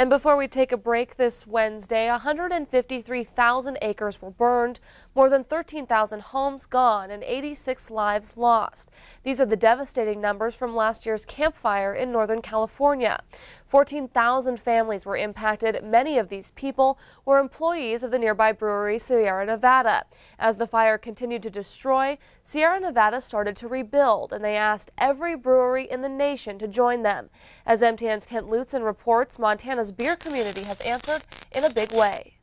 And before we take a break this Wednesday, 153,000 acres were burned, more than 13,000 homes gone, and 86 lives lost. These are the devastating numbers from last year's Camp Fire in Northern California. 14,000 families were impacted. Many of these people were employees of the nearby brewery Sierra Nevada. As the fire continued to destroy, Sierra Nevada started to rebuild, and they asked every brewery in the nation to join them. As MTN's Kent Lutzen reports, Montana's beer community has answered in a big way.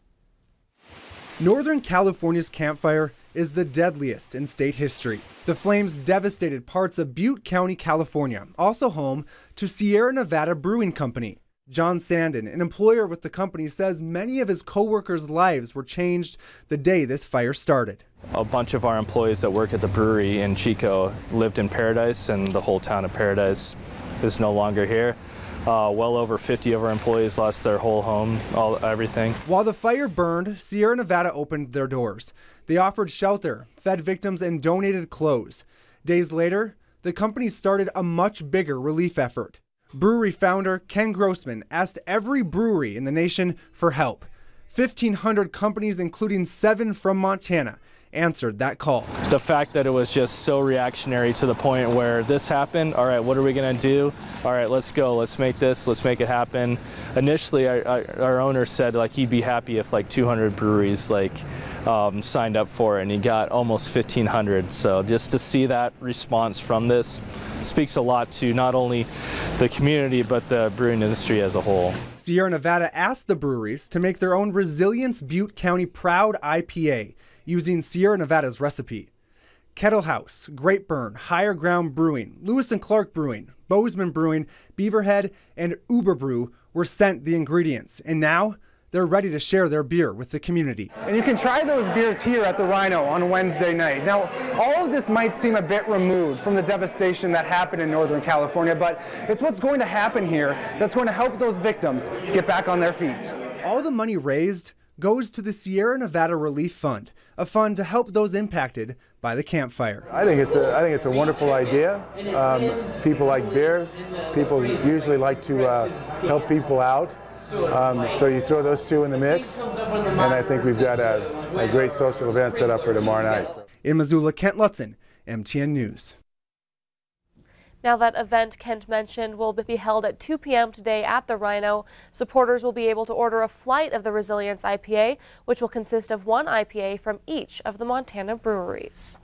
Northern California's Camp Fire is the deadliest in state history. The flames devastated parts of Butte County, California, also home to Sierra Nevada Brewing Company. John Sandin, an employer with the company, says many of his co-workers' lives were changed the day this fire started. A bunch of our employees that work at the brewery in Chico lived in Paradise, and the whole town of Paradise is no longer here. Well over 50 of our employees lost their whole home, everything. While the fire burned, Sierra Nevada opened their doors. They offered shelter, fed victims, and donated clothes. Days later, the company started a much bigger relief effort. Brewery founder Ken Grossman asked every brewery in the nation for help. 1,500 companies, including 7 from Montana, answered that call. The fact that it was just so reactionary to the point where this happened, all right, what are we going to do? All right, let's go, let's make it happen. Initially, our owner said like he'd be happy if like 200 breweries signed up for it, and he got almost 1,500. So just to see that response from this speaks a lot to not only the community, but the brewing industry as a whole. Sierra Nevada asked the breweries to make their own Resilience Butte County Proud IPA, using Sierra Nevada's recipe. Kettle House, Great Burn, Higher Ground Brewing, Lewis and Clark Brewing, Bozeman Brewing, Beaverhead, and Uber Brew were sent the ingredients, and now they're ready to share their beer with the community. And you can try those beers here at the Rhino on Wednesday night. Now, all of this might seem a bit removed from the devastation that happened in Northern California, but it's what's going to happen here that's going to help those victims get back on their feet. All the money raised goes to the Sierra Nevada Relief Fund, a fund to help those impacted by the Camp Fire. I think it's a wonderful idea. People like beer. People usually like to help people out. So you throw those two in the mix, and I think we've got a great social event set up for tomorrow night. In Missoula, Kent Lutzen, MTN News. Now, that event Kent mentioned will be held at 2 p.m. today at the Rhino. Supporters will be able to order a flight of the Resilience IPA, which will consist of one IPA from each of the Montana breweries.